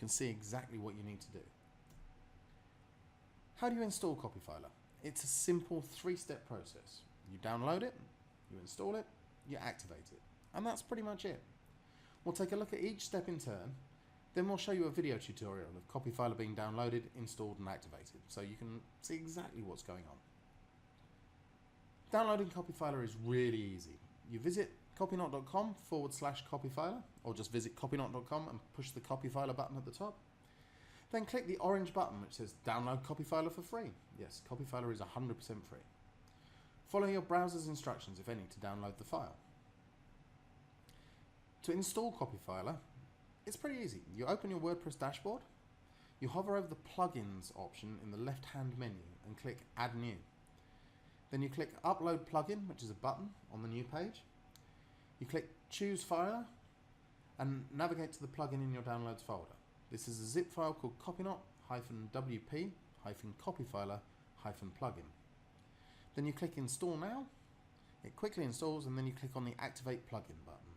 see exactly what you need to do. How do you install CopyFiler? It's a simple 3-step process. You download it, you install it, you activate it, and that's pretty much it. We'll take a look at each step in turn, then we'll show you a video tutorial of CopyFiler being downloaded, installed and activated, so you can see exactly what's going on. Downloading CopyFiler is really easy. You visit copynote.com/CopyFiler, or just visit copynote.com and push the CopyFiler button at the top. Then click the orange button which says download CopyFiler for free. Yes, CopyFiler is 100% free. Follow your browser's instructions, if any, to download the file. To install CopyFiler, it's pretty easy. You open your WordPress dashboard, you hover over the plugins option in the left-hand menu and click Add New. Then you click Upload Plugin, which is a button on the new page. You click Choose File and navigate to the plugin in your Downloads folder. This is a zip file called copynote-wp-copyfiler-plugin. Then you click Install Now, it quickly installs, and then you click on the Activate Plugin button.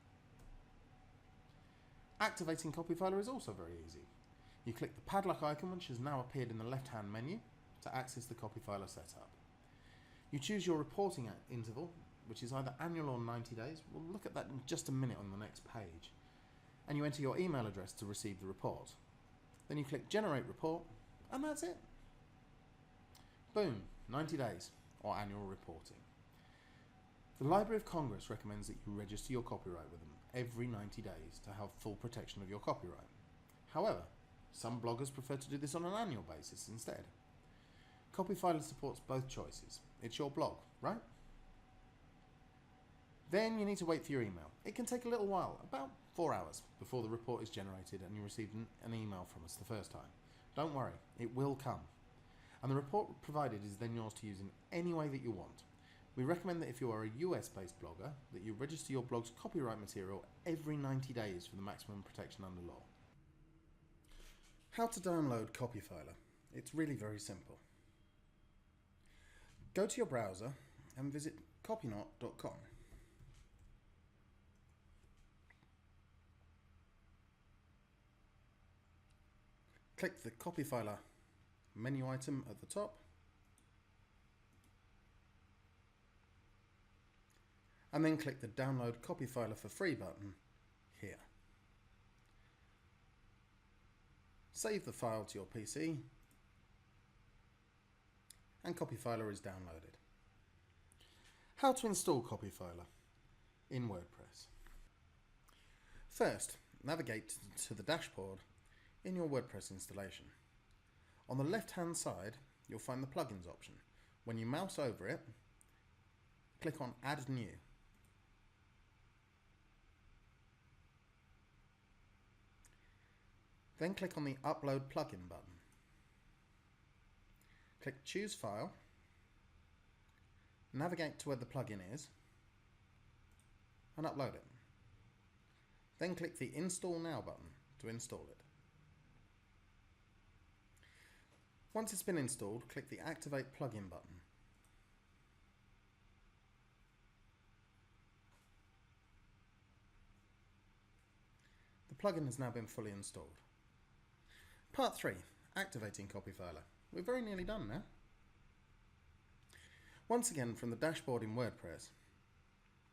Activating CopyFiler is also very easy. You click the padlock icon, which has now appeared in the left-hand menu, to access the CopyFiler setup. You choose your reporting interval, which is either annual or 90 days. We'll look at that in just a minute on the next page. And you enter your email address to receive the report. Then you click Generate Report, and that's it. Boom, 90 days, or annual reporting. The Library of Congress recommends that you register your copyright with them every 90 days to have full protection of your copyright. However, some bloggers prefer to do this on an annual basis instead. CopyFiler supports both choices. It's your blog, right? Then you need to wait for your email. It can take a little while, about 4 hours, before the report is generated and you receive an email from us the first time. Don't worry, it will come. And the report provided is then yours to use in any way that you want. We recommend that if you are a US-based blogger, that you register your blog's copyright material every 90 days for the maximum protection under law. How to download CopyFiler? It's really very simple. Go to your browser and visit copynote.com. Click the CopyFiler menu item at the top and then click the Download CopyFiler for Free button here. Save the file to your PC and CopyFiler is downloaded. How to install CopyFiler in WordPress. First, navigate to the dashboard in your WordPress installation. On the left-hand side, you'll find the Plugins option. When you mouse over it, click on Add New. Then click on the Upload Plugin button. Click Choose File, navigate to where the plugin is, and upload it. Then click the Install Now button to install it. Once it's been installed, click the Activate Plugin button. The plugin has now been fully installed. Part 3. Activating CopyFiler. We're very nearly done now. Once again, from the dashboard in WordPress,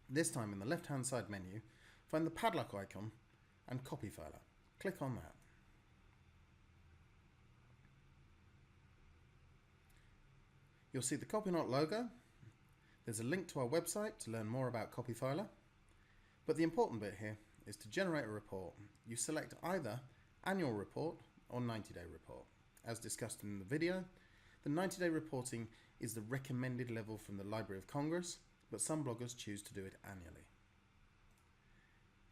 this time in the left-hand side menu, find the padlock icon and CopyFiler. Click on that. You'll see the CopyNote logo. There's a link to our website to learn more about CopyFiler. But the important bit here is to generate a report. You select either annual report or 90-day report. As discussed in the video, the 90-day reporting is the recommended level from the Library of Congress, but some bloggers choose to do it annually.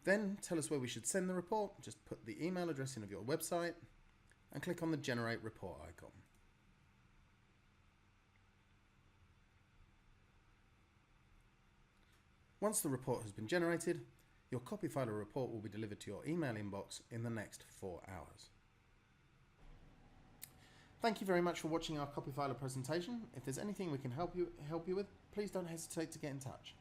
Then tell us where we should send the report. Just put the email address in of your website and click on the Generate Report icon. Once the report has been generated, your CopyFiler report will be delivered to your email inbox in the next 4 hours. Thank you very much for watching our CopyFiler presentation. If there's anything we can help you with, please don't hesitate to get in touch.